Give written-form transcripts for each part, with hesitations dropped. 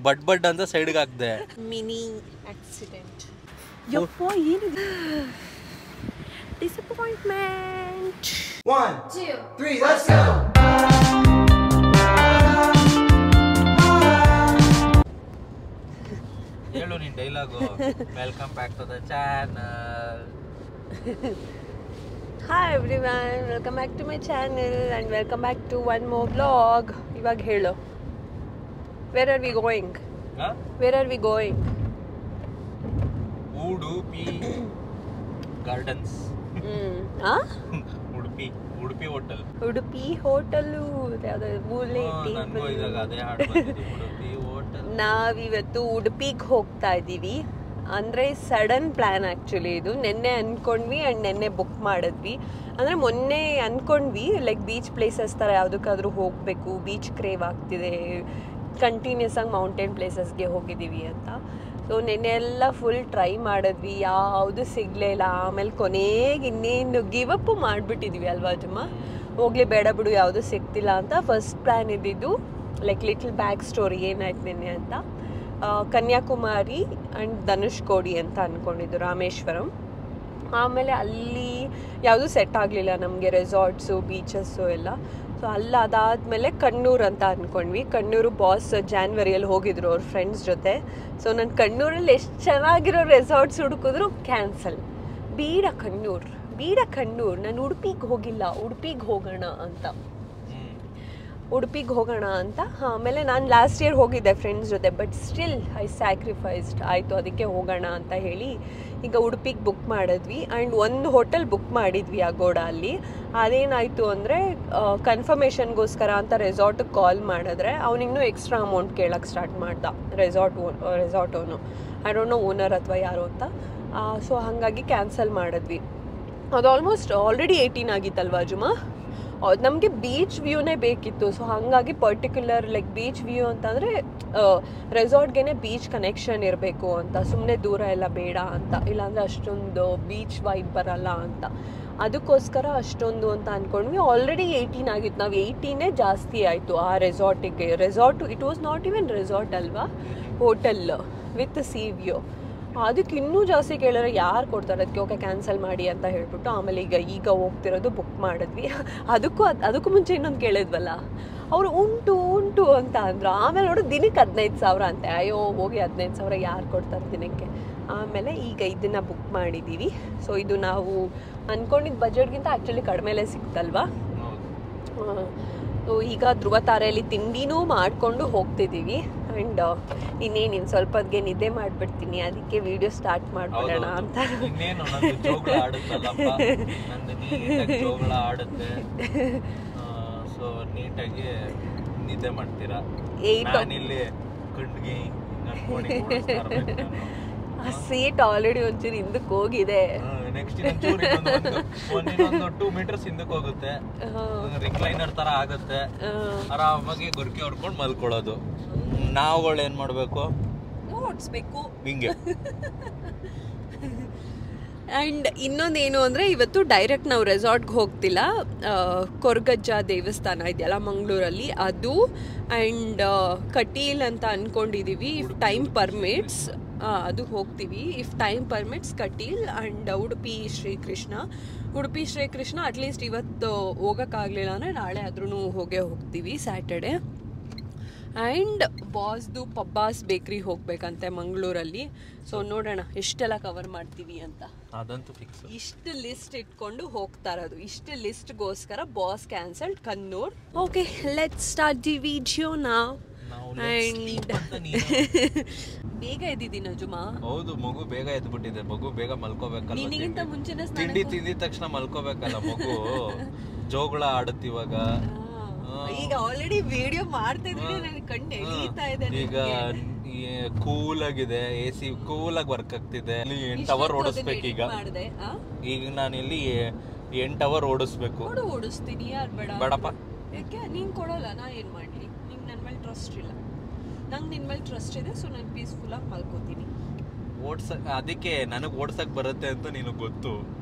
ಬಡ್ ಬಡ್ ಅಂತ ಸೈಡ್ಗೆ ಹಾಕ್ದೆ. Mini accident. ಯಪ್ಪ ಏನಿದೆ ಡಿಸಪಾಯಿಂಟ್ಮೆಂಟ್. 1 2 3 let's go. ಹೇಳು ನಿನ್ dialogue. Welcome back to the channel. Hi everyone, welcome back to my channel and welcome back to one more vlog. ಇವಾಗ ಹೇಳು, where are we going? Where are we going? Udupi gardens. Udupi hotel. Udupi hotel ನಾವಿವತ್ತು ಉಡುಪಿಗೆ ಹೋಗ್ತಾ ಇದ್ದೀವಿ. ಅಂದರೆ sudden plan actually ಇದು. ನೆನ್ನೆ ಅಂದ್ಕೊಂಡ್ವಿ and ನೆನ್ನೆ ಬುಕ್ ಮಾಡಿದ್ವಿ. ಅಂದರೆ ಮೊನ್ನೆ ಅಂದ್ಕೊಂಡ್ವಿ ಲೈಕ್ ಬೀಚ್ ಪ್ಲೇಸಸ್ ಥರ ಯಾವುದಕ್ಕಾದ್ರೂ ಹೋಗಬೇಕು, ಬೀಚ್ ಕ್ರೇವ್ ಆಗ್ತಿದೆ, ಕಂಟಿನ್ಯೂಸ್ ಆಗಿ ಮೌಂಟೇನ್ ಪ್ಲೇಸಸ್ಗೆ ಹೋಗಿದ್ದೀವಿ ಅಂತ. ಸೊ ನೆನ್ನೆ ಎಲ್ಲ ಫುಲ್ ಟ್ರೈ ಮಾಡಿದ್ವಿ, ಯಾವುದು ಸಿಗಲೇ ಇಲ್ಲ. ಆಮೇಲೆ ಕೊನೆಗೆ ಇನ್ನೇನು ಗಿವ್ ಅಪ್ ಮಾಡಿಬಿಟ್ಟಿದ್ವಿ ಅಲ್ವಾ ಜುಮ್ಮ, ಹೋಗಲಿ ಬೇಡ ಬಿಡು ಯಾವುದು ಸಿಗ್ತಿಲ್ಲ ಅಂತ. ಫಸ್ಟ್ ಪ್ಲ್ಯಾನ್ ಇದ್ದಿದ್ದು ಲೈಕ್ ಲಿಟಲ್ ಬ್ಯಾಕ್ ಸ್ಟೋರಿ ಏನಾಯ್ತು ನಿನ್ನೆ ಅಂತ, ಕನ್ಯಾಕುಮಾರಿ ಆ್ಯಂಡ್ ಧನುಷ್ಕೋಡಿ ಅಂತ ಅಂದ್ಕೊಂಡಿದ್ದು, ರಾಮೇಶ್ವರಂ. ಆಮೇಲೆ ಅಲ್ಲಿ ಯಾವುದೂ ಸೆಟ್ ಆಗಲಿಲ್ಲ ನಮಗೆ, ರೆಸಾರ್ಟ್ಸು ಬೀಚಸ್ಸು ಎಲ್ಲ. ಸೊ ಅದಾದಮೇಲೆ ಕಣ್ಣೂರು ಅಂತ ಅಂದ್ಕೊಂಡ್ವಿ. ಕಣ್ಣೂರು ಬಾಸ್ ಜಾನ್ವರಿಯಲ್ಲಿ ಹೋಗಿದ್ರು ಅವ್ರ ಫ್ರೆಂಡ್ಸ್ ಜೊತೆ. ಸೊ ನಾನು ಕಣ್ಣೂರಲ್ಲಿ ಎಷ್ಟು ಚೆನ್ನಾಗಿರೋ ರೆಸಾರ್ಟ್ಸ್ ಹುಡುಕಿದ್ರು ಕ್ಯಾನ್ಸಲ್. ಬೇಡ ಕಣ್ಣೂರು, ನಾನು ಉಡುಪಿಗೆ ಹೋಗಿಲ್ಲ, ಉಡುಪಿಗೆ ಹೋಗೋಣ ಅಂತ. ಆಮೇಲೆ ನಾನು ಲಾಸ್ಟ್ ಇಯರ್ ಹೋಗಿದ್ದೆ ಫ್ರೆಂಡ್ಸ್ ಜೊತೆ, ಬಟ್ ಸ್ಟಿಲ್ ಐ ಸ್ಯಾಕ್ರಿಫೈಸ್ಡ್. ಆಯಿತು ಅದಕ್ಕೆ ಹೋಗೋಣ ಅಂತ ಹೇಳಿ ಈಗ ಉಡುಪಿಗೆ ಬುಕ್ ಮಾಡಿದ್ವಿ. ಆ್ಯಂಡ್ ಒಂದು ಹೋಟೆಲ್ ಬುಕ್ ಮಾಡಿದ್ವಿ ಅಗೋಡಾ ಅಲ್ಲಿ. ಅದೇನಾಯಿತು ಅಂದರೆ ಕನ್ಫರ್ಮೇಷನ್ಗೋಸ್ಕರ ಅಂತ ರೆಸಾರ್ಟಿಗೆ ಕಾಲ್ ಮಾಡಿದ್ರೆ ಅವನಿನ್ನೂ ಎಕ್ಸ್ಟ್ರಾ ಅಮೌಂಟ್ ಕೇಳೋಕ್ಕೆ ಸ್ಟಾರ್ಟ್ ಮಾಡ್ದ resort owner. I don't know owner ಅಥವಾ ಯಾರು ಅಂತ. ಸೊ ಹಾಗಾಗಿ ಕ್ಯಾನ್ಸಲ್ ಮಾಡಿದ್ವಿ. ಅದು ಆಲ್ಮೋಸ್ಟ್ ಆಲ್ರೆಡಿ 18 ಆಗಿತ್ತಲ್ವಾ ಜುಮಾ. ನಮಗೆ ಬೀಚ್ ವ್ಯೂನೇ ಬೇಕಿತ್ತು. ಸೊ ಹಾಗಾಗಿ ಪರ್ಟಿಕ್ಯುಲರ್ ಲೈಕ್ ಬೀಚ್ ವ್ಯೂ ಅಂತಂದರೆ ರೆಸಾರ್ಟ್ಗೆ ಬೀಚ್ ಕನೆಕ್ಷನ್ ಇರಬೇಕು ಅಂತ, ಸುಮ್ಮನೆ ದೂರ ಎಲ್ಲ ಬೇಡ ಅಂತ, ಇಲ್ಲಾಂದರೆ ಅಷ್ಟೊಂದು ಬೀಚ್ ವೈಬ್ ಬರಲ್ಲ ಅಂತ. ಅದಕ್ಕೋಸ್ಕರ ಅಷ್ಟೊಂದು ಅಂತ ಅಂದ್ಕೊಂಡ್ವಿ. ಆಲ್ರೆಡಿ 18 ಆಗಿತ್ತು. ನಾವು 18 ಜಾಸ್ತಿ ಆಯಿತು ಆ ರೆಸಾರ್ಟಿಗೆ. It was not even resort ಅಲ್ವಾ, ಹೋಟೆಲ್ ವಿತ್ ಸಿ ವ್ಯೂ. ಅದಕ್ಕೆ ಇನ್ನೂ ಜಾಸ್ತಿ ಕೇಳಿದ್ರೆ ಯಾರು ಕೊಡ್ತಾರೆ, ಅದಕ್ಕೆ ಓಕೆ ಕ್ಯಾನ್ಸಲ್ ಮಾಡಿ ಅಂತ ಹೇಳ್ಬಿಟ್ಟು ಆಮೇಲೆ ಈಗ ಹೋಗ್ತಿರೋದು ಬುಕ್ ಮಾಡಿದ್ವಿ. ಅದಕ್ಕೂ ಮುಂಚೆ ಇನ್ನೊಂದು ಕೇಳಿದ್ವಲ್ಲ, ಅವರು ಉಂಟು ಅಂತ ಅಂದರು. ಆಮೇಲೆ ನೋಡು ದಿನಕ್ಕೆ 15,000 ಅಂತೆ. ಅಯ್ಯೋ ಹೋಗಿ 15,000 ಯಾರು ಕೊಡ್ತಾರೆ ದಿನಕ್ಕೆ. ಆಮೇಲೆ ಈಗ ಇದನ್ನು ಬುಕ್ ಮಾಡಿದ್ದೀವಿ. ಸೊ ಇದು ನಾವು ಅಂದ್ಕೊಂಡಿದ್ದ ಬಜೆಟ್ಗಿಂತ ಆ್ಯಕ್ಚುಲಿ ಕಡಿಮೆಲೇ ಸಿಕ್ತಲ್ವಾ. ಸೊ ಈಗ ಧ್ರುವ ತಾರೆಯಲ್ಲಿ ತಿಂಡಿನೂ ಮಾಡಿಕೊಂಡು ಹೋಗ್ತಿದ್ದೀವಿ. ಆ್ಯಂಡ್ ಇನ್ನೇನು ಸ್ವಲ್ಪ ಹೊತ್ತಿಗೆ ನಿದ್ದೆ ಮಾಡಿಬಿಡ್ತೀನಿ, ಅದಕ್ಕೆ ವಿಡಿಯೋ ಸ್ಟಾರ್ಟ್ ಮಾಡಿಬಿಡೋಣ ಅಂತ. ಸೊ ನೀಟಾಗಿ ನಿದ್ದೆ ಮಾಡ್ತೀರಾ. ಆ ಸೀಟ್ ಆಲ್ರೆಡಿ ಒಂಚೂರು ಹಿಂದಕ್ಕೆ ಹೋಗಿದೆ. ನೆಕ್ಸ್ಟ್ ಇನ್ನೊಂದು 2 ಮೀಟರ್ಸ್ ಹಿಂದಕ್ಕೆ ಹೋಗುತ್ತೆ, ರಿಕ್ಲೈನರ್ ತರ ಆಗುತ್ತೆ. ಆರಾಮಾಗಿ ಗುರ್ಕಿ ಹೊಡ್ಕೊಂಡು ಮಲ್ಕೊಳ್ಳೋದು. ನಾವುಗಳು ಏನ್ ಮಾಡ್ಬೇಕು, ಓಡಿಸ್ಬೇಕು ಹಿಂಗೆ. ಆ್ಯಂಡ್ ಇನ್ನೊಂದೇನು ಅಂದರೆ ಇವತ್ತು ಡೈರೆಕ್ಟ್ ನಾವು ರೆಸಾರ್ಟ್ಗೆ ಹೋಗ್ತಿಲ್ಲ. ಕೊರಗಜ್ಜ ದೇವಸ್ಥಾನ ಇದೆಯಲ್ಲ ಮಂಗಳೂರಲ್ಲಿ, ಅದು ಆ್ಯಂಡ್ ಕಟೀಲ್ ಅಂತ ಅಂದ್ಕೊಂಡಿದ್ದೀವಿ. ಇಫ್ ಟೈಮ್ ಪರ್ಮಿಟ್ಸ್ ಅದು ಹೋಗ್ತೀವಿ. If time permits Kateel and Udupi Srikrishna at least ಇವತ್ತು ಹೋಗೋಕ್ಕಾಗಲಿಲ್ಲ ಅಂದರೆ ನಾಳೆ ಆದ್ರೂ ಹೋಗ್ತೀವಿ ಸ್ಯಾಟರ್ಡೆ. ಆ್ಯಂಡ್ ಬಾಸ್ದು ಪಬ್ಬಾಸ್ ಬೇಕ್ರಿ ಹೋಗ್ಬೇಕಂತೆ ಮಂಗಳೂರಲ್ಲಿ. ಸೊ ನೋಡೋಣ ಎಷ್ಟೆಲ್ಲ ಕವರ್ ಮಾಡ್ತೀವಿ ಅಂತ. ಅದಂತೂ ಫಿಕ್ಸ್. ಇಷ್ಟು ಲಿಸ್ಟ್ ಇಟ್ಕೊಂಡು ಹೋಗ್ತಾ ಇರೋದು. ಇಷ್ಟು ಲಿಸ್ಟ್ಗೋಸ್ಕರ boss cancelled Kannur. Okay, let's start the video ನಾವ್. ಬೇಗ ಎದ್ದಿದ್ದೀನ ಜುಮಾ? ಹೌದು, ಮಗು ಬೇಗ ಎದ್ಬಿಟ್ಟಿದೆ. ಮಗು ಬೇಗ ಮಲ್ಕೋಬೇಕಲ್ಲ, ನಿನಗಿಂತ ಮುಂಚೆನೇ ತಿಂದಿದ ತಕ್ಷಣ ಮಲ್ಕೋಬೇಕಲ್ಲ ಮಗು. ಜೋಗಳ ಆಡುತ್ತೆ ಇವಾಗ. ಈಗ ಆಲ್ರೆಡಿ ವಿಡಿಯೋ ಮಾಡ್ತಾ ಇದ್ರೆ ನನಗೆ ಕಣ್ಣು ಎಳೀತಾ ಇದೆ. ಈಗ ಕೂಲ್ ಆಗಿದೆ, AC ಕೂಲ್ ಆಗಿ ವರ್ಕ್ ಆಗ್ತಿದೆ. 8 ಅವರ್ ಓಡಿಸ್ಬೇಕು ಈಗ ನಾನು ಇಲ್ಲಿ 8 ಅವರ್ ಓಡಿಸ್ಬೇಕು. ಓಡಿಸ್ತೀನಿ, ಯಾರು ಬೇಡಪ್ಪ. ಯಾಕೆ ನೀನ್ ಕೊಡೋಲ್ಲ, ನಾ ಏನ್ ಮಾಡ್ಲಿ? ನಿಂಗೆ ನನ್ನ ಮೇಲೆ ಟ್ರಸ್ಟ್ ಇಲ್ಲ, ನಂಗೆ ನಿನ್ ಮೇಲೆ ಟ್ರಸ್ಟ್ ಇದೆ. ಸೊ ನಾನು ಪೀಸ್ಫುಲ್ ಆಗಿ ಮಲ್ಕೋತೀನಿ. ಅದಕ್ಕೆ ನನಗೆ ಓಡ್ಸಕ್ ಬರುತ್ತೆ ಅಂತ ನಿನಗೆ ಗೊತ್ತು.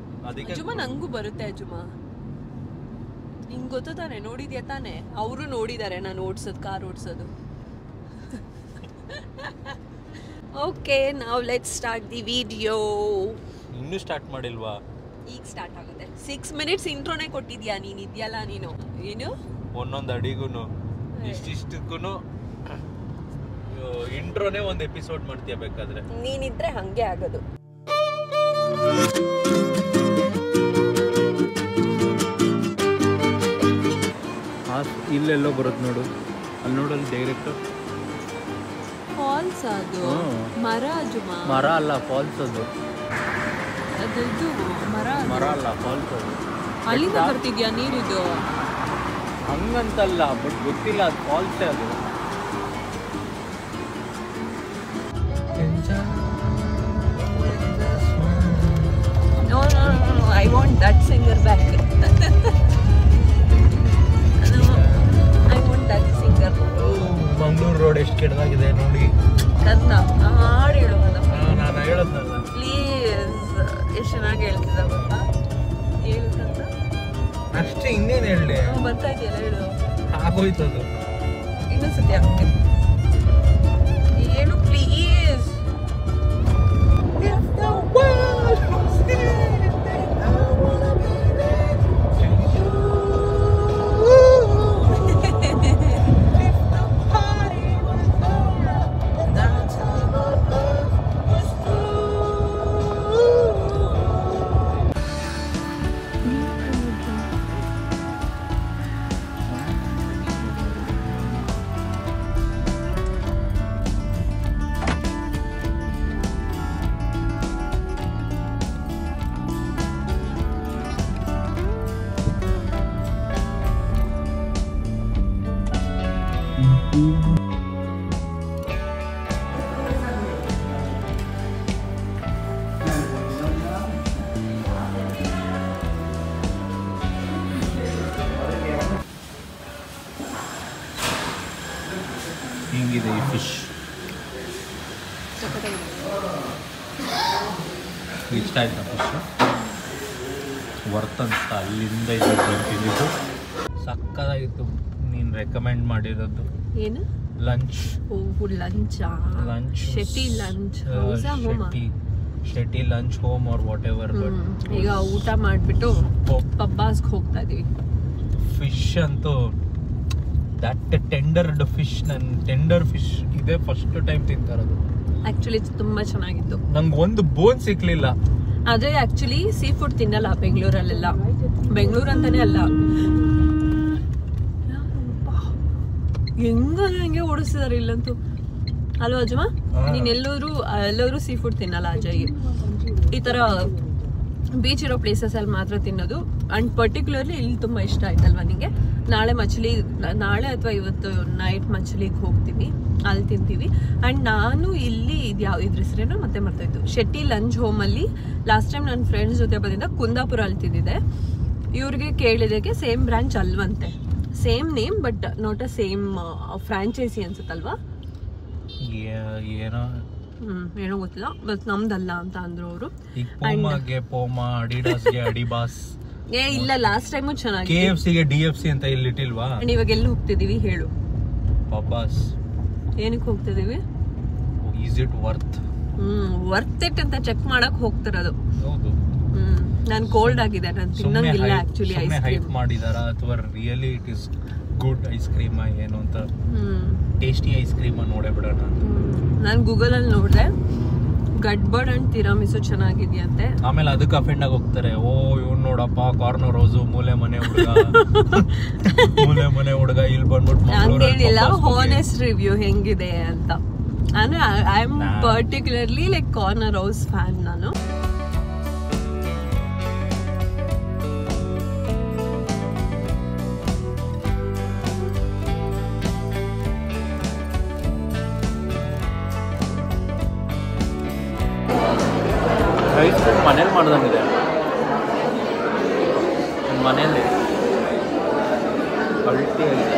ಅದಕ್ಕೆ ಅಜುಮ ನಂಗೂ ಬರುತ್ತೆ. ಅಜುಮ ನಿಂಗೆ ಗೊತ್ತು ತಾನೆ, ನೋಡಿದ್ಯಾ ತಾನೆ? ಅವರು ನೋಡಿದ್ದಾರೆ ನಾನು ಓಡಿಸೋದು, ಕಾರ್ ಓಡಿಸೋದು. ಓಕೆ, ನಾವು ಲೆಟ್ಸ್ ಸ್ಟಾರ್ಟ್ ದಿ ವಿಡಿಯೋ. ಇನ್ನೂ ಸ್ಟಾರ್ಟ್ ಮಾಡಿಲ್ವಾ? ಈಗ ಸ್ಟಾರ್ಟ್ ಆಗುತ್ತೆ. 6 minutes ಇಂಟ್ರೋನೇ ಕೊಟ್ಟಿದ್ಯಾ ನೀನು, ಇದೆಯಲ್ಲ ನೀನು. ಏನು ಒಂದೊಂದು ಅಡಿಗೂ ಇಷ್ಟಿಷ್ಟಕ್ಕೂ ಇಂಟ್ರೋನೇ ಒಂದು ಎಪಿಸೋಡ್ ಮಾಡ್ತೀಯ ಬೇಕಾದ್ರೆ. ನೀನಿದ್ರೆ ಹಂಗೆ ಆಗೋದು. ಇಲ್ಲೆಲ್ಲೋ ಬರುತ್ತೆ ನೋಡು, ಅಲ್ಲಿ ನೋಡಲ್ಲಿ ಡೈರೆಕ್ಟ್ ಫಾಲ್ಸ್ ಅದು. ಮರ ಅಜುಮ, ಮರ ಅಲ್ಲ ಫಾಲ್ಸ್ ಅದು. ಅದು ಇದು ಮರ ಅಲ್ಲ ಫಾಲ್ಸ್ ಅದು. ಅಲ್ಲಿಂದ ಬರ್ತಿದ್ಯಾ ನೀರಿದು? ಹಂಗಂತಲ್ಲ, ಬಟ್ ಗೊತ್ತಿಲ್ಲ, ಅದು ಫಾಲ್ಸೇ ಅದು. No, I want that singer back. I want that singer. Mangaluru road ಎಷ್ಟು ಕೆಟ್ಟದಾಗಿದೆ ನೋಡಿ. ಕನ್ನ ಹಾಡು ಹೇಳುವಾಗ ನಾನು ಹೇಳದ್ನಲ್ಲ, ಪ್ಲೀಸ್. ಎಷ್ಟು ಚೆನ್ನಾಗಿ ಹೇಳ್ತಿದ್ದ ಗೊತ್ತಾ? ಹೇಳ್ತಂತ ಅಷ್ಟೇ, ಇನ್ನೇನು ಹೇಳಿ. ಬರ್ತಾ ಇದೆಯಲ್ಲ, ಹೇಳು. ಆಗೋಯ್ತದು. ಇನ್ನೊಂದು ಸತಿ ಆಗ್ತೀನಿ, ಹೇಳು ಪ್ಲೀಸ್. ಹಿಂಗಿದೆ ಈ ಫಿಶ್. ಇಷ್ಟ ಆಯ್ತಾ ಫಿಶ್? ವರ್ತ್ ಅಂತ ಅಲ್ಲಿಂದ ಇದು ಬಂದಿದ್ದು ಸಕ್ಕದಾಗಿತ್ತು. ನೀನು ರೆಕಮೆಂಡ್ ಮಾಡಿರೋದು ಏನು? Lunch. Lunch Shetty lunch, Shetty lunch home or whatever. ಈಗ ಊಟ ಮಾಡಿಬಿಟ್ಟು ಪಬ್ಬಾಸ್ಗೆ ಹೋಗ್ತಾ ಇದೀವಿ. ಫಿಶ್ ಅಂತೂ ದಟ್ ಟೆಂಡರ್ಡ್ ಫಿಶ್, ನನ್ನ ಟೆಂಡರ್ ಫಿಶ್ ಇದೇ ಫಸ್ಟ್ ಟೈಮ್ ತಿಂತಾರದು. ಆಕ್ಚುಲಿ ತುಂಬಾ ಚೆನ್ನಾಗಿತ್ತು. ನಂಗೆ ಒಂದು ಬೋನ್ ಸಿಕ್ಲಿಲ್ಲ. ಅದೇ ಆಕ್ಚುಲಿ ಸೀ ಫುಡ್ ತಿನ್ನಲ್ಲ ಬೆಂಗಳೂರಲ್ಲೆಲ್ಲ. ಬೆಂಗಳೂರು ಅಂತಾನೆ ಅಲ್ಲ, ಹೆಂಗೆ ಓಡಿಸ್ತಿದಾರೆ ಇಲ್ಲಂತೂ ಅಲ್ವಾ ಅಜ್ಜಮ್ಮ? ನೀನ್ ಎಲ್ಲರೂ ಸೀ ಫುಡ್ ತಿನ್ನಲ್ಲ ಅಜಯ್. ಈ ತರ ಬೀಚ್ ಇರೋ ಪ್ಲೇಸಸ್ ಅಲ್ಲಿ ಮಾತ್ರ ತಿನ್ನೋದು. ಅಂಡ್ ಪರ್ಟಿಕ್ಯುಲರ್ಲಿ ಇಲ್ಲಿ ತುಂಬಾ ಇಷ್ಟ ಆಯ್ತಲ್ವಾ ನಿಂಗೆ? ನಾಳೆ ಅಥವಾ ಇವತ್ತು ನೈಟ್ ಮಚ್ಲಿಗೆ ಹೋಗ್ತೀವಿ, ಅಲ್ಲಿ ತಿಂತೀವಿ. ಅಂಡ್ ನಾನು ಇಲ್ಲಿ ಇದ್ರ ಹೆಸರೇನೋ ಮತ್ತೆ ಮರ್ತೋಯ್ತು. ಶೆಟ್ಟಿ ಲಂಚ್ ಹೋಮ್ ಅಲ್ಲಿ ಲಾಸ್ಟ್ ಟೈಮ್ ನನ್ನ ಫ್ರೆಂಡ್ಸ್ ಜೊತೆ ಬಂದಿದ್ದ ಕುಂದಾಪುರ ಅಲ್ಲಿ ತಿಂದಿದ್ದೆ. ಇವ್ರಿಗೆ ಕೇಳಿದಕ್ಕೆ ಸೇಮ್ ಬ್ರಾಂಚ್ ಅಲ್ವಂತೆ, same name but not a same franchise ಅನ್ಸುತ್ತಲ್ವಾ? ಏನೋ ಗೊತ್ತಿಲ್ಲ, ಬಟ್ ನಮ್ದಲ್ಲ ಅಂತ ಅಂದ್ರು ಅವರು. ಇಲ್ಲ, ಲಾಸ್ಟ್ ಟೈಮು ಚೆನ್ನಾಗಿ. KFC ಗೆ DFC ಅಂತ ಇಲ್ಲಿ ಇಟ್ಟಿಲ್ವಾ? ಇವಾಗ ಎಲ್ಲಿ ಹೋಗ್ತಿದೀವಿ ಹೇಳು? ಪಬ್ಬಾಸ್. ಏನಕ್ಕೆ ಹೋಗ್ತಿದೀವಿ? Is it worth? Worth it ಅಂತ ಚೆಕ್ ಮಾಡಕ್ ಹೋಗ್ತಿರೋದು. ಹೌದು. ನಾನು ಕೋಲ್ಡ್ ಆಗಿದೆ, ನಾನು ತಿನ್ನಂಗಿಲ್ಲ ಆಕ್ಚುಲಿ. ಐಸ್ ಕ್ರೀಮ್ ಮಾಡಿದಾರಾ ಅಥವಾ really it is good ice cream ಏನು ಅಂತ ಟೇಸ್ಟಿ ಐಸ್ ಕ್ರೀಮ್ ನೋಡೇ ಬಿಡೋಣ. ನಾನು ಗೂಗಲ್ ಅಲ್ಲಿ ನೋಡಿದೆ, ಗಡ್ಬಡ್ ಅಂಡ್ ತಿರಾಮಿಸು ಚೆನ್ನಾಗಿದೆಯಂತೆ. ಆಮೇಲೆ ಅದಕ್ಕೆ ಅಫೆಂಡ್ ಆಗಿ ಹೋಗ್ತಾರೆ. ಓ ಇವ್ನು ನೋಡಪ್ಪ ಕಾರ್ನರ್ ರೋಸು, ಮೂಲೆ ಮನೆ ಹುಡುಗ ಇಲ್ಲಿ ಬಂದ್ಬಿಟ್ಟು ಹಂಗೇನಿಲ್ಲ, ಹಾನೆಸ್ಟ್ ರಿವ್ಯೂ ಹೆಂಗಿದೆ ಅಂತ. ಅಂದ್ರೆ I am particularly like corner house fan ನಾನು. ಐಸ್ ಕ್ರೀಮ್ ಮನೇಲಿ ಮಾಡ್ದಂಗಿದೆ, ಮನೇಲಿ ಅಲ್ಟಿ ಆಗಿದೆ.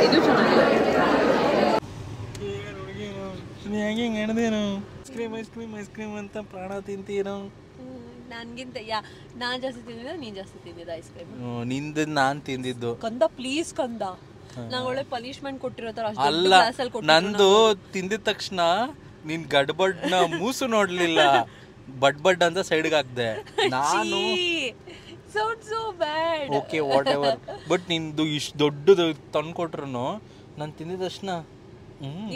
ಇದು ಚೆನ್ನಾಗಿದೆ. ಹೆಂಗೆ ನಡೆದೇನು ಐಸ್ ಕ್ರೀಮ್ ಅಂತ ಪ್ರಾಣ ತಿಂತೀರೋ. ನನ್ಗಿಂತ ನಾನ್ ಜಾಸ್ತಿ ತಿಂದಿದ್ದ, ನೀನ್ ಜಾಸ್ತಿ ತಿಂದಿದ್ದ ಐಸ್ ಕ್ರೀಮ್? ನಿಂದ ನಾನ್ ತಿಂದಿದ್ದು. ಕಂದ ಪ್ಲೀಸ್ ಕಂದ, ನಂಗೆ ಒಳ್ಳೆ ಪನಿಷ್ಮೆಂಟ್ ಕೊಟ್ಟಿರೋ ತರ ಅಲ್ಲ, ನಂದು ತಿಂದಿದ ತಕ್ಷಣ ನಿನ್ ಗಡ್ಬಡ್ನ ಮೂಸು ನೋಡ್ಲಿಲ್ಲ, ಬಡ್ ಅಂತ ಸೈಡ್ಗೆ ಹಾಕ್ದೆ ನಾನು. so bad. Okay what ever, but ನಿಂದು ಇಷ್ಟು ದೊಡ್ಡದು ತಂದ್ಕೊಟ್ರು ನಾನು ತಿಂದಿದ ತಕ್ಷಣ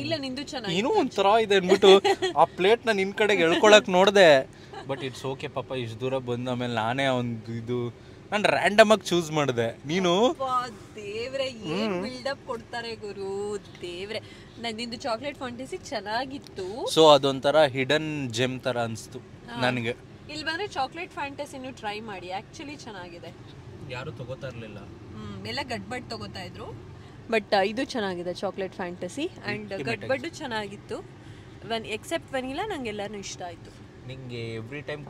ಇಲ್ಲ ನಿಂದು ಚೆನ್ನಾಗಿ ಏನೋ ಒಂಥರ ಇದೆ ಅಂದ್ಬಿಟ್ಟು ಆ ಪ್ಲೇಟ್ ನ ನಿನ್ ಕಡೆಗೆ ಎಳ್ಕೊಳಕ್ ನೋಡ್ದೆ. ಬಟ್ ಇಟ್ಸ್ ಓಕೆ ಪಾಪ, ಇಷ್ಟು ದೂರ ಬಂದ ಆಮೇಲೆ ನಾನೇ ಒಂದು ಇದು ನಾನು ರ್ಯಾಂಡಮ್ ಆಗಿ ಚೂಸ್ ಮಾಡಿದೆ. ನೀನು ದೇವ್ರೆ ಏನ್ ಬಿಲ್ಡಪ್ ಕೊಡ್ತಾರೆ ಗುರು, ದೇವ್ರೆ. ನಿಂದು ಚಾಕ್ಲೇಟ್ ಫ್ಯಾಂಟಸಿ ಚೆನ್ನಾಗಿತ್ತು. ಸೊ ಅದೊಂಥರ ಹಿಡನ್ ಜೆಮ್ ತರ ಅನ್ಸ್ತು ನನಗೆ. ಇಲ್ಲಿ ಬಂದ್ರೆ ಚಾಕ್ಲೇಟ್ ಫ್ಯಾಂಟಸಿನೂ ಟ್ರೈ ಮಾಡಿ, ಆಕ್ಚುಲಿ ಚೆನ್ನಾಗಿದೆ. ಯಾರು ತಗೋತಾ ಇರ್ಲಿಲ್ಲ, ಎಲ್ಲ ಗಡ್ಬಡ್ ತಗೋತಾ ಇದ್ರು, ಬಟ್ ಇದು ಚೆನ್ನಾಗಿದೆ ಚಾಕ್ಲೇಟ್ ಫ್ಯಾಂಟಸಿ. ಅಂಡ್ ಗಡ್ಬಡ್ಡು ಚೆನ್ನಾಗಿತ್ತು, ಎಕ್ಸೆಪ್ಟ್ ವೆನಿಲಾ ನಂಗೆ ಎಲ್ಲಾನು ಇಷ್ಟ ಆಯ್ತು. ನಿಂಗೆ every time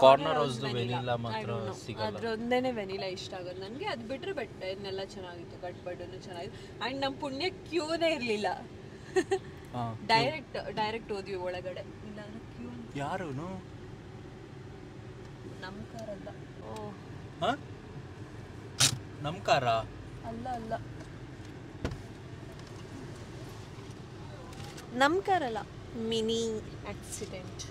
corner rose vanilla ಮಾತ್ರ ಸಿಗಲ್ಲ, ಅದ್ರೊಂದೇನೆ ವೆನಿಲಾ ಇಷ್ಟ ಆಗೋದು ನನಗೆ. ಅದು ಬಿಟ್ರೆ ಬಟ್ ಇನ್ನೆಲ್ಲ ಚೆನ್ನಾಗಿತ್ತು, ಗಡ್ಬಡ್ಡು ಚೆನ್ನಾಗಿತ್ತು. ಅಂಡ್ ನಮ್ಮ ಪುಣ್ಯ ಕ್ಯೂನೇ ಇರಲಿಲ್ಲ, ಡೈರೆಕ್ಟ್ ಹೋದ್ವಿ ಒಳಗಡೆ. ಇಲ್ಲ ಕ್ಯೂ ಯಾರು ನಮ್ಮ ಕಾರ್ ಅಲ್ಲ, ನಮ್ಮ ಕಾರ ಅಲ್ಲ ನಮ್ಮ ಕಾರಲ್ಲ, ಮಿನಿ ಆಕ್ಸಿಡೆಂಟ್.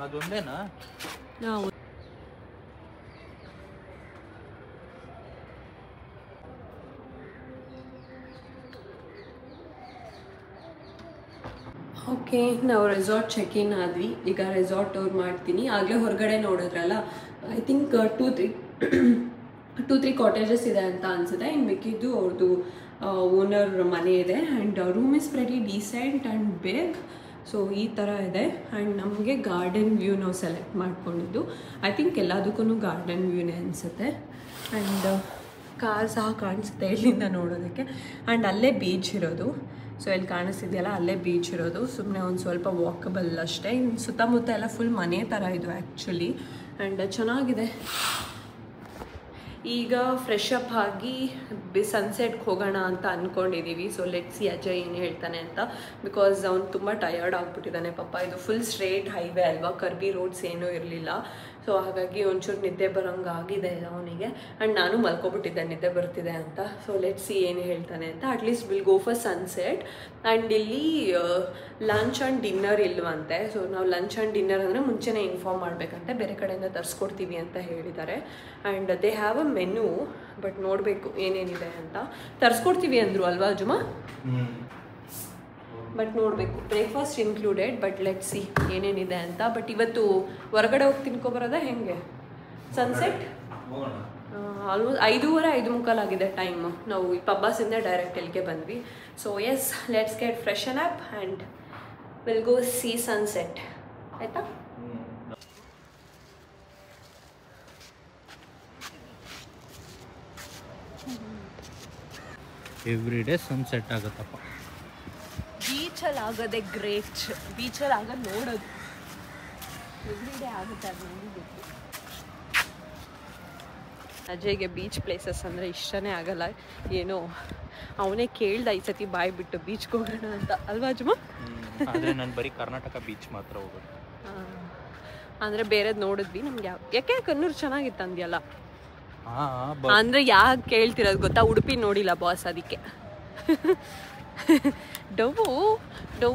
ಅದೊಂದೇನಾ? ನಾವು ಓಕೆ, ನಾವು ರೆಸಾರ್ಟ್ ಚೆಕ್ ಇನ್ ಆದ್ವಿ. ಈಗ ರೆಸಾರ್ಟ್ ಟೂರ್ ಮಾಡ್ತೀನಿ. ಆಗಲೇ ಹೊರಗಡೆ ನೋಡಿದ್ರಲ್ಲ, ಐ ಥಿಂಕ್ 2-3 ಕಾಟೇಜಸ್ ಇದೆ ಅಂತ ಅನಿಸುತ್ತೆ. ಇನ್ನು ಮಿಕ್ಕಿದ್ದು ಅವ್ರದ್ದು ಓನರ್ ಮನೆ ಇದೆ. And room is very decent and big. So ಈ ಥರ ಇದೆ. ಆ್ಯಂಡ್ ನಮಗೆ ಗಾರ್ಡನ್ ವ್ಯೂ ನಾವು ಸೆಲೆಕ್ಟ್ ಮಾಡ್ಕೊಂಡಿದ್ದು. ಐ ಥಿಂಕ್ ಎಲ್ಲದಕ್ಕೂ ಗಾರ್ಡನ್ ವ್ಯೂನೇ ಅನಿಸುತ್ತೆ. ಆ್ಯಂಡ್ ಕಾರ್ ಸಹ ಕಾಣಿಸುತ್ತೆ ಇಲ್ಲಿಂದ ನೋಡೋದಕ್ಕೆ. ಆ್ಯಂಡ್ ಅಲ್ಲೇ ಬೀಚ್ ಇರೋದು. ಸೊ ಇಲ್ಲಿ ಕಾಣಿಸ್ತಿದೆಯಲ್ಲ, ಅಲ್ಲೇ ಬೀಚ್ ಇರೋದು. ಸುಮ್ಮನೆ ಒಂದು ಸ್ವಲ್ಪ ವಾಕಬಲ್ ಅಷ್ಟೇ. ಇನ್ನು ಸುತ್ತಮುತ್ತ ಎಲ್ಲ ಫುಲ್ ಮನೆ ಥರ ಇದು ಆ್ಯಕ್ಚುಲಿ. ಆ್ಯಂಡ್ ಚೆನ್ನಾಗಿದೆ. ಈಗ ಫ್ರೆಶ್ ಅಪ್ ಆಗಿ ಸನ್ಸೆಟ್ಗೆ ಹೋಗೋಣ ಅಂತ ಅಂದ್ಕೊಂಡಿದ್ದೀವಿ. ಸೊ ಲೆಟ್ಸ್ ಸಿ ಅಜಯ್ ಏನು ಹೇಳ್ತಾನೆ ಅಂತ. ಬಿಕಾಸ್ ಅವ್ನು ತುಂಬ ಟಯರ್ಡ್ ಆಗಿಬಿಟ್ಟಿದ್ದಾನೆ ಪಾಪ. ಇದು ಫುಲ್ ಸ್ಟ್ರೇಟ್ ಹೈವೇ ಅಲ್ವಾ, ಕರ್ಬಿ ರೋಡ್ಸ್ ಏನೂ ಇರಲಿಲ್ಲ. ಸೊ ಹಾಗಾಗಿ ಒಂಚೂರು ನಿದ್ದೆ ಬರೋಂಗೆ ಆಗಿದೆ ಅವನಿಗೆ. ಆ್ಯಂಡ್ ನಾನು ಮಲ್ಕೊಬಿಟ್ಟಿದ್ದೆ ನಿದ್ದೆ ಬರ್ತಿದೆ ಅಂತ. ಸೊ ಲೆಟ್ಸ್ ಸಿ ಏನು ಹೇಳ್ತಾನೆ ಅಂತ. At least will go for sunset. And ಇಲ್ಲಿ ಲಂಚ್ ಆ್ಯಂಡ್ ಡಿನ್ನರ್ ಇಲ್ವಂತೆ. ಸೊ ನಾವು ಲಂಚ್ ಆ್ಯಂಡ್ ಡಿನ್ನರ್ ಅಂದರೆ ಮುಂಚೆನೇ ಇನ್ಫಾರ್ಮ್ ಮಾಡಬೇಕಂತೆ, ಬೇರೆ ಕಡೆಯಿಂದ ತರಿಸ್ಕೊಡ್ತೀವಿ ಅಂತ ಹೇಳಿದ್ದಾರೆ. And they have a menu, but ನೋಡಬೇಕು ಏನೇನಿದೆ ಅಂತ. ತರಿಸ್ಕೊಡ್ತೀವಿ ಅಂದರು ಅಲ್ವಾ ಜುಮಾ? ಬಟ್ ನೋಡಬೇಕು. Breakfast included, but let see ಏನೇನಿದೆ ಅಂತ. ಬಟ್ ಇವತ್ತು ಹೊರಗಡೆ ಹೋಗಿ ತಿನ್ಕೊಬರೋದ ಹೆಂಗೆ? ಸನ್ಸೆಟ್ ಆಲ್ಮೋಸ್ಟ್ 5:30 ಆಗಿದೆ ಟೈಮು. ನಾವು ಈ ಪಬ್ಬಾಸಿಂದ ಡೈರೆಕ್ಟ್ ಇಲ್ಲಿಗೆ ಬಂದ್ವಿ. So yes, let's get freshen up and will go see sunset. ಆಯಿತಾ? ಎವ್ರಿ ಡೇ ಸನ್ಸೆಟ್ ಆಗುತ್ತಪ್ಪ. ಬೀಚಲ್ಲಿ ಆಗೋದೆ ಗ್ರೇಟ್. ಬೀಚಲ್ಲಿ ಆಗೋದು ನೋಡೋದು ಎವ್ರಿ ಡೇ ಆಗುತ್ತೆ, ಅದು ನನಗೆ ಗೊತ್ತು. ಅಜಯ್ಗೆ ಬೀಚ್ ಪ್ಲೇಸಸ್ ಅಂದರೆ ಇಷ್ಟನೇ ಆಗಲ್ಲ. ಏನೋ ಅವನೇ ಕೇಳ್ದ ಈ ಸತಿ ಬಾಯ್ ಬಿಟ್ಟು ಬೀಚ್ಗೆ ಹೋಗೋಣ ಅಂತ, ಅಲ್ವಾ ಅಜ್ಮ? ಆದರೆ ನಾನು ಬರೀ ಕರ್ನಾಟಕ ಬೀಚ್ ಮಾತ್ರ ಹೋಗೋದು. ಅಂದರೆ ಬೇರೆದು ನೋಡಿದ್ವಿ. ನಮ್ಗೆ ಯಾಕೆ ಕಣ್ಣೂರು ಚೆನ್ನಾಗಿತ್ತು ಅಂದ್ಯಲ್ಲ? ಹಾಂ, ಅಂದರೆ ಯಾಕೆ ಕೇಳ್ತಿರೋದು ಗೊತ್ತಾ? ಉಡುಪಿ ನೋಡಿಲ್ಲ ಬಾಸ್, ಅದಕ್ಕೆ. ಡವ್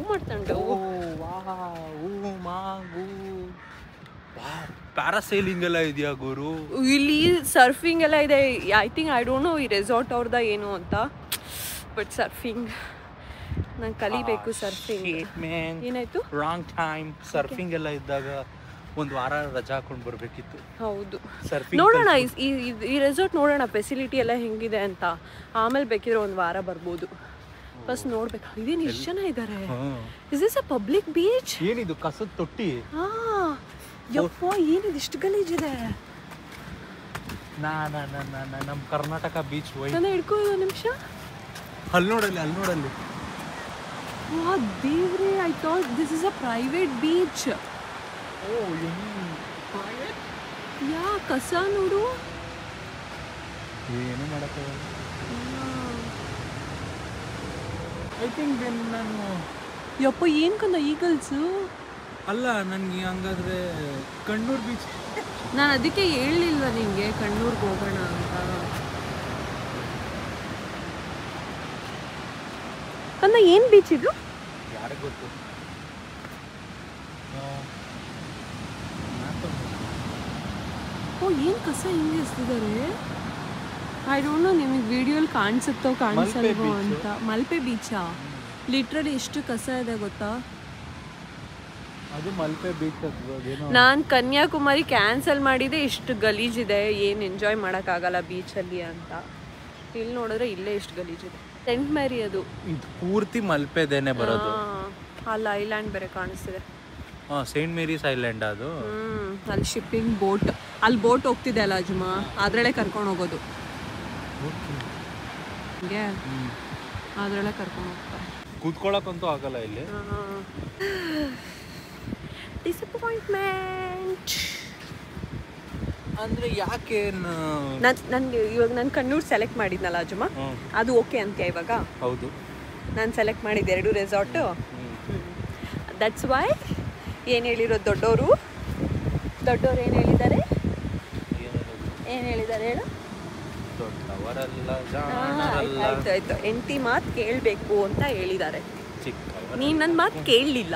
ಮಾಡ್ತಾನೆ. ಪ್ಯಾರಾಸೈಲಿಂಗ್ ಎಲ್ಲ ಇದೆಯಾ ಗುರು? ಇಲ್ಲಿ ಸರ್ಫಿಂಗ್ ಎಲ್ಲ ಇದೆ. I think I don't no ಈ ರೆಸಾರ್ಟ್ ಅವ್ರದ ಏನು ಅಂತ, ಬಟ್ ಸರ್ಫಿಂಗ್ ನಾನು ಕಲಿಬೇಕು. ಸರ್ಫಿಂಗ್ ಏನಾಯ್ತು? Wrong time. ಸರ್ಫಿಂಗ್ ಎಲ್ಲ ಇದ್ದಾಗ ಒಂದು ವಾರ ರಜಾ ಹಾಕೊಂಡು ಬರಬೇಕಿತ್ತು. ಹೌದು, ನೋಡೋಣ ಈ ರೆಸಾರ್ಟ್ ನೋಡೋಣ ಫೆಸಿಲಿಟಿ ಎಲ್ಲ ಹೆಂಗಿದೆ ಅಂತ. ಆಮೇಲೆ ಬೇಕಿದ್ರೆ ಒಂದು ವಾರ ಬರ್ಬೋದು. ಫಸ್ಟ್ ನೋಡ್ಬೇಕು. ಇದೇನು ಇಷ್ಟು ಜನ ಇದ್ದಾರೆ? Is this a public beach? ಏನಿದು ಕಸದ ತೊಟ್ಟಿ? ಯಪ್ಪ, ಏನಿದು ಇಷ್ಟು ಗಲೀಜಿದೆ? ನಮ್ಮ ಕರ್ನಾಟಕ ಬೀಚ್ ನಾನು ಹಿಡ್ಕೋ ಒಂದು ನಿಮಿಷ. ಅಲ್ಲಿ ನೋಡಲ್ಲಿ ದೇವ್ರೆ, I thought this is a private beach. ಯಾ ಕಸ ನೋಡು. ಏನು ಮಾಡಕ್ಕಾಗಲ್ಲ. ಐ ಥಿಂಕ್ ನಾನು ಯಪ್ಪ ಏನು ಕಂದ ಈಗಲ್ಸು. ಅಲ್ಲ ನನಗೆ ಹಂಗಾದ್ರೆ ಕಣ್ಣೂರು ಬೀಚ್. ನಾನು ಅದಕ್ಕೆ ಹೇಳಲಿಲ್ವ ನಿಮಗೆ ಕಣ್ಣೂರ್ಗೆ ಹೋಗೋಣ ಅಂತ. ಕಂದ ಏನು ಬೀಚ್ ಇದು? ಯಾರಿಗೆ ಗೊತ್ತು. ಓ ಏನು ಕಸ ಹಿಂಗೆ ಎಸ್ತಿದ್ದಾರೆ. ಐ ಡೋಂಟ್ ನೋ ನಿಮಗೆ ವಿಡಿಯೋಲಿ ಕಾಣಿಸುತ್ತೋ ಕಾಣಿಸಲ್ವೋ ಅಂತ. ಮಲ್ಪೆ ಬೀಚಾ? ಲಿಟ್ರಲಿ ಎಷ್ಟು ಕಸ ಇದೆ ಗೊತ್ತಾ. ಅದು ಮಲ್ಪೆ ಬೀಚ್. ನಾನು ಕನ್ಯಾಕುಮಾರಿ ಕ್ಯಾನ್ಸಲ್ ಮಾಡಿದೆ, ಇಷ್ಟು ಗಲೀಜಿದೆ, ಏನು ಎಂಜಾಯ್ ಮಾಡೋಕ್ಕಾಗಲ್ಲ ಬೀಚಲ್ಲಿ ಅಂತ. ಇಲ್ಲಿ ನೋಡಿದ್ರೆ ಇಲ್ಲೇ ಎಷ್ಟು ಗಲೀಜಿದೆ. ಸೆಂಟ್ ಮ್ಯಾರಿ ಅದು. ಇದು ಪೂರ್ತಿ ಮಲ್ಪೆದೇನೆ ಬರೋದು. ಅಲ್ಲಿ ಐಲ್ಯಾಂಡ್ ಬೇರೆ ಕಾಣಿಸ್ತಿದೆ. ಸೈಂಟ್ ಮೇರೀಸ್ ಐಲ್ಯಾಂಡ್ ಅದು. ಅಲ್ಲಿ ಶಿಪ್ಪಿಂಗ್ ಬೋಟ್, ಅಲ್ಲಿ ಬೋಟ್ ಹೋಗ್ತಿದೆ ಅಲ್ಲ ಅಜ್ಮ, ಅದರಲ್ಲೇ ಕರ್ಕೊಂಡು ಹೋಗೋದು. ಹಂಗೆ ಅದರಲ್ಲೇ ಕರ್ಕೊಂಡು ಹೋಗ್ತಾರೆ. ಕೂತ್ಕೊಳ್ಳೋಕ್ಕಂತೂ ಆಗಲ್ಲ ಇಲ್ಲಿ. ಡಿಸಪಾಯಿಂಟ್ಮೆಂಟ್ ಅಂದ್ರೆ ಯಾಕೆ ನನ್ಗೆ ಇವಾಗ ನಾನು ಕಣ್ಣೂರು ಸೆಲೆಕ್ಟ್ ಮಾಡಿದ್ನಲ್ಲ ಅಜ್ಮ, ಅದು ಓಕೆ ಅಂತ್ಯ ಇವಾಗ? ಹೌದು, ನಾನು ಸೆಲೆಕ್ಟ್ ಮಾಡಿದ್ದೆ 2 ರೆಸಾರ್ಟು. ದಟ್ಸ್ ವೈ ಏನು ಹೇಳಿರೋದು ದೊಡ್ಡವರು ಏನು ಹೇಳಿದ್ದಾರೆ ಹೇಳು. ಆಯ್ತು ಎಂಟಿ ಮಾತು ಕೇಳಬೇಕು ಅಂತ ಹೇಳಿದ್ದಾರೆ. ನೀನು ನನ್ನ ಮಾತು ಕೇಳಲಿಲ್ಲ.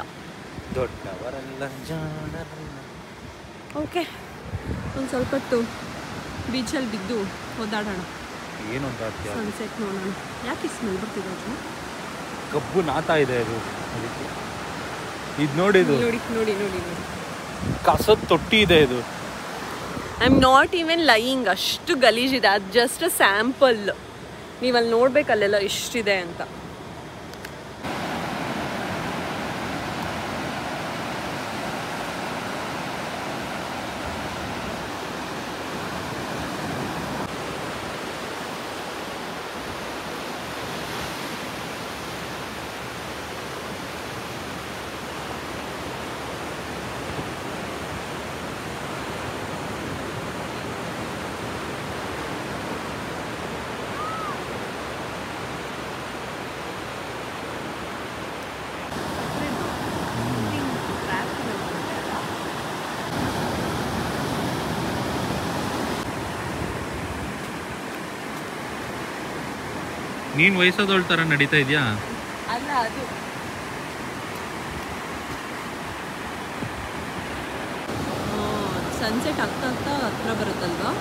ಓಕೆ, ಒಂದು ಸ್ವಲ್ಪ ಹೊತ್ತು ಬೀಚಲ್ಲಿ ಬಿದ್ದು ಓದಾಡೋಣ. ಏನು ಸನ್ಸೆಟ್ ನೋಡೋಣ. ಯಾಕೆ ಸ್ಮೆಲ್ ಬರ್ತಿದೆ ಅಜ್ಜ? ಕಬ್ಬು ನಾತಾ ಇದೆ ಅದು. ಇದು ನೋಡಿದು ನೋಡಿ ಕಸದ ತೊಟ್ಟಿ ಇದೆ ಇದು. I am not even lying, ಅಷ್ಟು ಗಲೀಜಿದೆ. ಅದು ಜಸ್ಟ್ ಅ ಸ್ಯಾಂಪಲ್. ನೀವಲ್ಲಿ ನೋಡ್ಬೇಕಲ್ಲೆಲ್ಲ ಎಷ್ಟಿದೆ ಅಂತ. ನೀನು ವಯಸ್ಸಾದವಳ ಥರ ನಡೀತಾ ಇದೆಯಾ? ಅಲ್ಲ, ಅದು ಸನ್ಸೆಟ್ ಆಗ್ತಾ ಹತ್ರ ಬರುತ್ತಲ್ವಾ,